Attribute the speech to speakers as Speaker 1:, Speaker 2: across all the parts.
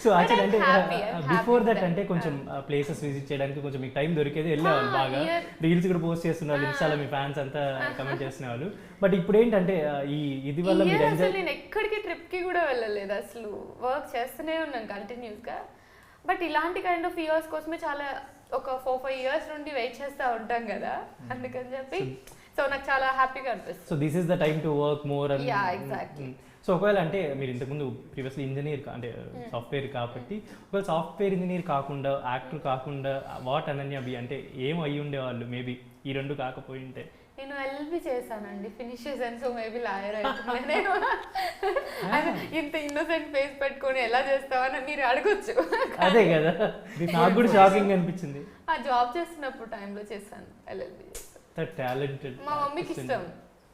Speaker 1: So actually అంటే before that అంటే కొంచెం ప్లేసెస్ విజిట్ చేయడానికి కొంచెం మీకు టైం దొరికేది, వెళ్ళేవాళ్ళు బాగా, రీల్స్ కూడా పోస్ట్ చేస్తున్నారు, ఇన్స్టాలో మీ ఫ్యాన్స్ అంతా కమెంట్ చేస్తున్నారు. బట్ ఇప్పుడు ఏంటంటే ఇది వల్ల మీరు
Speaker 2: అసలు నేను ఎక్కడికి ట్రిప్ కి కూడా వెళ్ళలేదు, అసలు వర్క్ చేస్తూనే ఉన్నాను కంటిన్యూస్ గా. బట్ ఇలాంటి కైండ్ ఆఫ్ ఇయర్స్ కోసమే చాలా ఒక 4-5 years నుండి వెయిట్ చేస్తూ ఉంటాం కదా, అందుకని చెప్పి సో నాకు చాలా హ్యాపీగా అనిపిస్తుంది.
Speaker 1: So this is the time to work more.
Speaker 2: Yeah exactly.
Speaker 1: So ఒకవేళ అంటే మీరు ఇంతకుముందు ప్రీవియస్లీ ఇంజనీర్ అంటే సాఫ్ట్వేర్ కాబట్టి, ఒకవేళ సాఫ్ట్వేర్ ఇంజనీర్ కాకుండా, యాక్టర్ కాకుండా, వాట్ అనన్య బి అంటే ఏం అయ్యి ఉండేవాళ్ళు మేబీ ఈ రెండు కాకపోయి ఉంటే?
Speaker 2: నేను ఎల్బి చేశానండి, ఫినిష్ చేశాను. సో మేబీ లాయర్ అవుతున్నాను నేను. ఇంత ఇన్నోసెంట్ ఫేస్ పెట్టుకొని ఎలా చేస్తావని మీరు అడగొచ్చు.
Speaker 1: అదే కదా, నాకు కూడా షాకింగ్ అనిపించింది.
Speaker 2: ఆ జాబ్ చేస్తున్నప్పుడు టైంలో చేశాను ఎల్ఎల్బి.
Speaker 1: టాలెంటెడ్,
Speaker 2: మా మమ్మీకి ఇష్టం,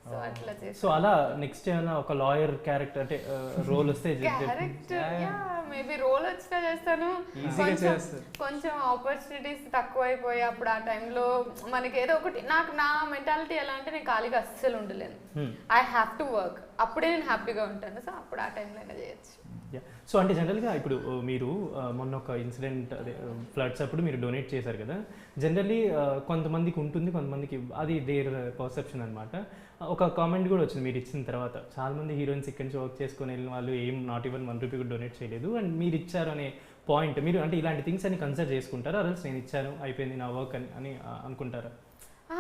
Speaker 2: సో అట్లా చేశాను.
Speaker 1: సో అలా నెక్స్ట్ ఏమైనా ఒక లాయర్ క్యారెక్టర్ అంటే రోల్ వస్తే
Speaker 2: క్యారెక్టర్ మేబీ రోల్ వచ్చినా చేస్తాను. కొంచెం ఆపర్చునిటీస్ తక్కువైపోయి అప్పుడు ఆ టైంలో మనకి ఏదో ఒకటి, నాకు నా మెంటాలిటీ ఎలా అంటే నేను ఖాళీగా అస్సలు ఉండలేను, ఐ హ్యావ్ టు వర్క్, అప్పుడే నేను హ్యాపీగా ఉంటాను. సో అప్పుడు ఆ టైంలో అయినా చేయొచ్చు.
Speaker 1: సో అంటే జనరల్గా ఇప్పుడు మీరు మొన్న ఒక ఇన్సిడెంట్ అదే ఫ్లడ్స్ అప్పుడు మీరు డొనేట్ చేశారు కదా, జనరల్లీ కొంతమందికి ఉంటుంది, కొంతమందికి అది దేర్ పర్సెప్షన్ అనమాట. ఒక కామెంట్ కూడా వచ్చింది మీరు ఇచ్చిన తర్వాత, చాలామంది హీరోయిన్స్ ఇక్కడి నుంచి వర్క్ చేసుకొని వెళ్ళిన వాళ్ళు ఏం నాట్ ఈవెన్ ₹1 కూడా డొనేట్ చేయలేదు, అండ్ మీరు ఇచ్చారు అనే పాయింట్, మీరు అంటే ఇలాంటి థింగ్స్ అని కన్సిడర్ చేసుకుంటారా, అదర్స్ నేను ఇచ్చాను అయిపోయింది నా వర్క్ అని అనుకుంటారా?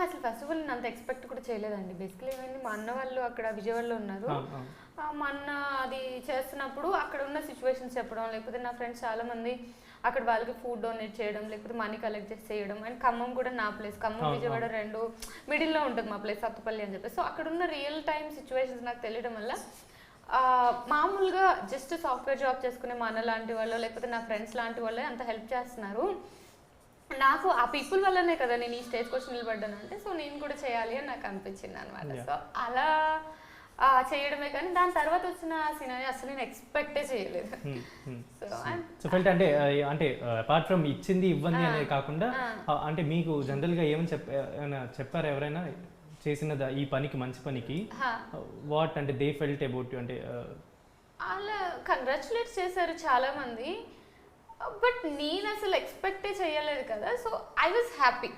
Speaker 2: అసలు ఫస్ట్ ఆఫ్ ఆల్ నేను అంత ఎక్స్పెక్ట్ కూడా చేయలేదండి. బేసికలీ ఏమైంది, మా అన్న వాళ్ళు అక్కడ విజయవాడలో ఉన్నారు. మా అన్న అది చేస్తున్నప్పుడు అక్కడ ఉన్న సిచ్యువేషన్స్ చెప్పడం, లేకపోతే నా ఫ్రెండ్స్ చాలా మంది అక్కడ వాళ్ళకి ఫుడ్ డొనేట్ చేయడం, లేకపోతే మనీ కలెక్ట్ చేసి చేయడం. అండ్ ఖమ్మం కూడా నా ప్లేస్, ఖమ్మం విజయవాడ రెండు మిడిల్లో ఉంటుంది మా ప్లేస్, సత్తుపల్లి అని చెప్పి. సో అక్కడ ఉన్న రియల్ టైమ్ సిచ్యువేషన్స్ నాకు తెలియడం వల్ల మామూలుగా జస్ట్ సాఫ్ట్వేర్ జాబ్ చేసుకునే మా అన్న లాంటి వాళ్ళు, లేకపోతే నా ఫ్రెండ్స్ లాంటి వాళ్ళే అంత హెల్ప్ చేస్తున్నారు. నాకు ఆ పీపుల్ వల్లనే కదా నేను ఈ స్టేజ్కి వచ్చి నిలబడ్డాను అంటే, సో నేను కూడా చేయాలి అని నాకు అనిపించింది అనమాట. సో అలా చేయడమే, కానీ దాని తర్వాత వచ్చిన సినిమా అసలు నేను ఎక్స్పెక్టే చేయలేదు.
Speaker 1: సో ఫెల్ట్ అంటే అపార్ట్ ఫ్రమ్ ఇచ్చింది ఇవ్వండి అనేది కాకుండా, అంటే మీకు జనరల్గా ఏమని చెప్పారు ఎవరైనా చేసిన ఈ పనికి, మంచి పనికి, వాట్ అంటే దే ఫెల్ట్ అబౌట్ యు అంటే?
Speaker 2: అలా కంగ్రాచులేట్ చేశారు చాలా మంది, బట్ నేను అసలు ఎక్స్పెక్టే చేయలేదు కదా. సో ఐ వాజ్ హ్యాపీ,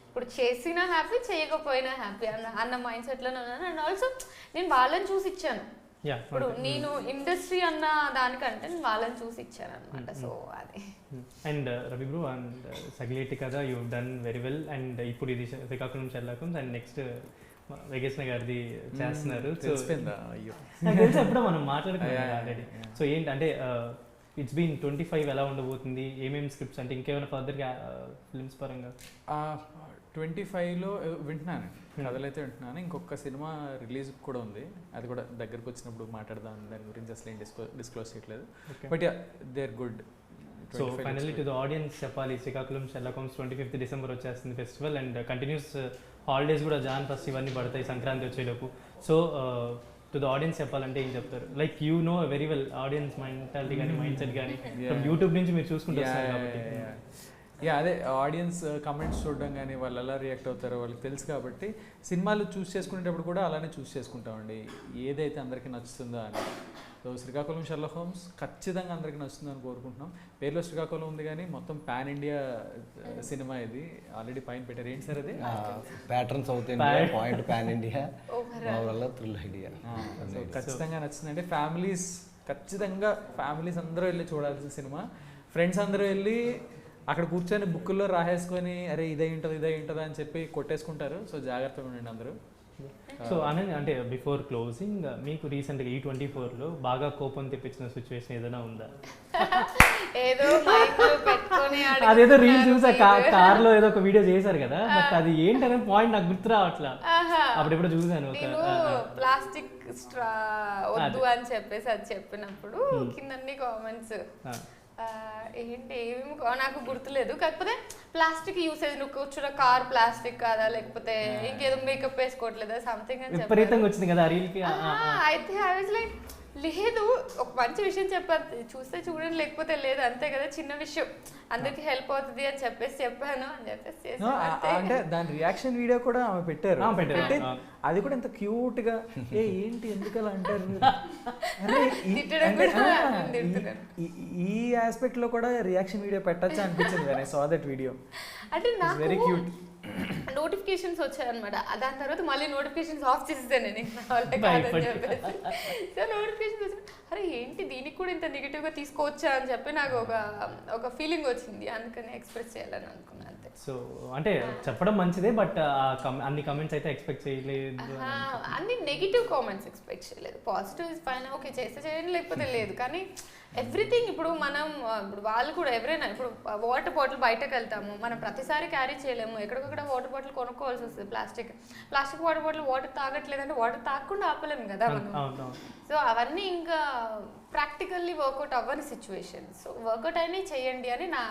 Speaker 2: ఇప్పుడు చేసినా హ్యాపీ, చేయకపోయినా హ్యాపీ అన్న మైండ్ సెట్లోనే ఉన్నాను. అండ్ ఆల్సో నేను వాళ్ళని చూసి ఇచ్చాను, ఇప్పుడు నేను ఇండస్ట్రీ అన్న దానికంటే నేను వాళ్ళని చూసి ఇచ్చాను అనమాట. సో అది.
Speaker 1: And Ravi bro and Sagileti కదా, you done very well. And ఇప్పుడు ఇది శ్రీకాకుళం చెల్లాకం, అండ్ నెక్స్ట్ వెంకటేశ్వర గారిది చేస్తున్నారు. నాకు తెలిసి ఎప్పుడో మనం మాట్లాడుకున్నాం ఆల్రెడీ. సో ఏంటంటే ఇట్స్ బీన్ 25 ఎలా ఉండబోతుంది, ఏమేమి స్క్రిప్ట్స్ అంటే ఇంకేమైనా ఫర్దర్గా ఫిల్మ్స్ పరంగా?
Speaker 3: 25లో వింటున్నాను, కథలైతే వింటున్నాను. ఇంకొక సినిమా రిలీజ్ కూడా ఉంది, అది కూడా దగ్గరకు వచ్చినప్పుడు మాట్లాడదాం, దాని గురించి అసలు ఏం డిస్క్లోజ్ చేయట్లేదు. But they are good.
Speaker 1: So finally to the audience చెప్పాలి, శ్రీకాకుళం షెర్లాక్ 25th December వచ్చేస్తుంది ఫెస్టివల్, అండ్ కంటిన్యూస్ హాలిడేస్ కూడా Jan 1st ఇవన్నీ పడతాయి సంక్రాంతి వచ్చేలోపు. సో టు ద ఆడియన్స్ చెప్పాలంటే ఏం చెప్తారు? Like you know very well audience mentality కానీ, మైండ్ సెట్ కానీ, ఫ్రమ్ యూట్యూబ్ నుంచి మీరు చూసుకుంటారు కాబట్టి.
Speaker 3: అదే ఆడియన్స్ కమెంట్స్ చూడడం కానీ, వాళ్ళు ఎలా రియాక్ట్ అవుతారో వాళ్ళకి తెలుసు కాబట్టి, సినిమాలు చూస్ చేసుకునేటప్పుడు కూడా అలానే చూస్ చేసుకుంటామండి, ఏదైతే అందరికీ నచ్చుతుందో అని. సో శ్రీకాకుళం షెర్లాక్ హోమ్స్ ఖచ్చితంగా అందరికీ నచ్చుతుందని కోరుకుంటున్నాం. పేరులో శ్రీకాకుళం ఉంది కానీ మొత్తం పాన్ ఇండియా సినిమా ఇది, ఆల్రెడీ పైన పెట్టారు. ఏంటి సార్ అది?
Speaker 4: Pattern south India, point pan India, overall thrill idea.
Speaker 3: So ఖచ్చితంగా నచ్చిందండి. ఖచ్చితంగా ఫ్యామిలీస్ అందరూ వెళ్ళి చూడాల్సిన సినిమా. ఫ్రెండ్స్ అందరూ వెళ్ళి అక్కడ కూర్చొని బుక్కుల్లో రాసేసుకొని అరే ఇదే ఉంటుంది అని చెప్పి కొట్టేసుకుంటారు. సో జాగ్రత్తగా ఉండండి అందరూ.
Speaker 1: సో అంటే బిఫోర్ క్లోజింగ్, మీకు రీసెంట్గా E24లో బాగా కోపం తెప్పించిన సిచ్యువేషన్ ఏదైనా ఉందా? అదేదో రీల్ చూసా, కార్లో ఏదో ఒక వీడియో చేశారు కదా, బట్ అది ఏంటనే పాయింట్ నాకు గుర్తు రావట్లా. అప్పుడెప్పుడు చూసాను
Speaker 2: ప్లాస్టిక్ స్ట్రా వద్దు అని చెప్పేసి అది చెప్పినప్పుడు కింద కామెంట్స్ ఏంటి ఏమేమి నాకు గుర్తులేదు, కాకపోతే ప్లాస్టిక్ యూసేజ్, నువ్వు కూర్చున్న కార్ ప్లాస్టిక్ కాదా, లేకపోతే ఇంకేదో మేకప్ వేసుకోవట్లేదా సంథింగ్ అని చెప్పి
Speaker 1: వచ్చింది కదా రీల్ కి.
Speaker 2: అయితే ఐ వాజ్ లైక్ లేదు, ఒక మంచి విషయం చెప్పాను, చూస్తే చూడండి లేకపోతే లేదు, అంతే కదా, చిన్న విషయం అందరికి హెల్ప్ అవుతుంది అని చెప్పేసి చెప్పాను అని చెప్పేసి చేశాను, అంతే.
Speaker 3: అంటే దాని రియాక్షన్ వీడియో కూడా ఆమె పెట్టారు.
Speaker 1: పెట్టారు.
Speaker 3: అంటే అది కూడా ఎంత క్యూట్ గా ఏంటి ఎందుకు అలా అంటారు మీరు? అరే
Speaker 2: తిట్టడం కూడా తిడుతున్నాను.
Speaker 3: ఈ ఆస్పెక్ట్ లో కూడా రియాక్షన్ వీడియో పెట్టచ్చా అనిపించింది when I saw that video.
Speaker 2: అంటే
Speaker 3: వెరీ
Speaker 2: నాకు
Speaker 3: క్యూట్.
Speaker 2: నోటిఫికేషన్స్ వచ్చాయన్నమాట, దాని తర్వాత మళ్ళీ నోటిఫికేషన్స్ ఆఫ్ చేసేసాను నేను, నా వల్ల కాదని చెప్పేసి. సో నోటిఫికేషన్స్ వచ్చి అరే ఏంటి దీనికి కూడా ఇంత నెగిటివ్గా తీసుకోవచ్చా అని చెప్పి నాకు ఒక ఫీలింగ్ వచ్చింది, అందుకని ఎక్స్ప్రెస్ చేయాలని అనుకున్నాను అంతే.
Speaker 1: సో అంటే చెప్పడం మంచిదే, బట్ అన్ని కమెంట్స్ అయితే ఎక్స్పెక్ట్ చేయలేదు.
Speaker 2: అన్ని నెగిటివ్ కామెంట్స్ ఎక్స్పెక్ట్ చేయలేదు, పాజిటివ్ ఇస్ ఫైన్, ఓకే చేస్తే చేయండి లేకపోతే లేదు. కానీ ఎవ్రీథింగ్ ఇప్పుడు మనం ఇప్పుడు వాళ్ళు కూడా ఎవరైనా ఇప్పుడు వాటర్ బాటిల్ బయటకు వెళ్తాము, మనం ప్రతిసారి క్యారీ చేయలేము, ఎక్కడికక్కడ వాటర్ బాటిల్ కొనుక్కోవాల్సి వస్తుంది. ప్లాస్టిక్ వాటర్ బాటిల్ వాటర్ తాగట్లేదంటే వాటర్ తాగకుండా ఆపలేము కదా మనం. సో అవన్నీ ఇంకా ప్రాక్టికల్లీ వర్కౌట్ అవ్వని సిచ్యువేషన్. సో వర్కౌట్ అయినా చేయండి అని నా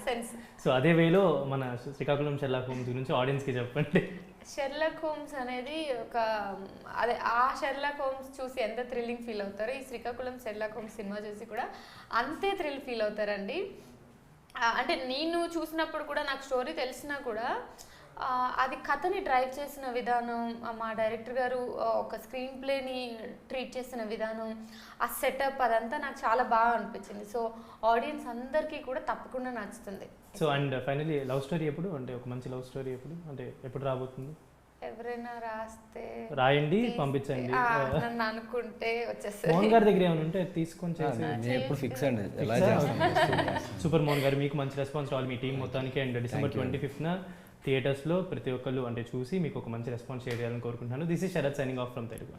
Speaker 2: సెన్స్.
Speaker 1: సో అదే వేలో మన శ్రీకాకుళం షెర్లాక్ హోమ్స్ గురించి ఆడియన్స్కి చెప్పండి.
Speaker 2: షెర్లాక్ హోమ్స్ అనేది అదే ఆ షెర్లాక్ హోమ్స్ చూసి ఎంత థ్రిల్లింగ్ ఫీల్ అవుతారో, ఈ శ్రీకాకుళం షెర్లాక్ హోమ్స్ సినిమా చూసి కూడా అంతే థ్రిల్ ఫీల్ అవుతారండి. అంటే నేను చూసినప్పుడు కూడా నాకు స్టోరీ తెలిసినా కూడా అది కథని డ్రైవ్ చేసిన విధానం, మా డైరెక్టర్ గారు ఒక స్క్రీన్ ప్లేని ట్రీట్ చేసిన విధానం, ఆ సెటప్ అదంతా నాకు చాలా బాగా అనిపించింది. సో ఆడియన్స్ అందరికీ కూడా తప్పకుండా నచ్చుతుంది.
Speaker 1: So and finally love story ఎప్పుడు, అంటే ఒక మంచి లవ్ స్టోరీ ఎప్పుడు ఎప్పుడు రాబోతుంది?
Speaker 2: ఎవరైనా రాస్తే
Speaker 1: రాయండి, పంపించండి.
Speaker 2: నన్ను అనుకుంటే వచ్చేస్తారు.
Speaker 1: మోహన్ గారి దగ్గర ఏమైనా ఉంటే తీసుకొని చేసి
Speaker 4: ఎప్పుడు ఫిక్స్ అండి ఎలా చేస్తాం.
Speaker 1: సూపర్ మోహన్ గారు, మీకు మంచి రెస్పాన్స్ రావాలి మీ టీం మొత్తానికి. అండ్ December 25th థియేటర్స్లో ప్రతి ఒక్కళ్ళు అంటే చూసి మీకు ఒక మంచి రెస్పాన్స్ షేర్ చేయాలని కోరుకుంటున్నాను. This is Sharath signing off from Telugu.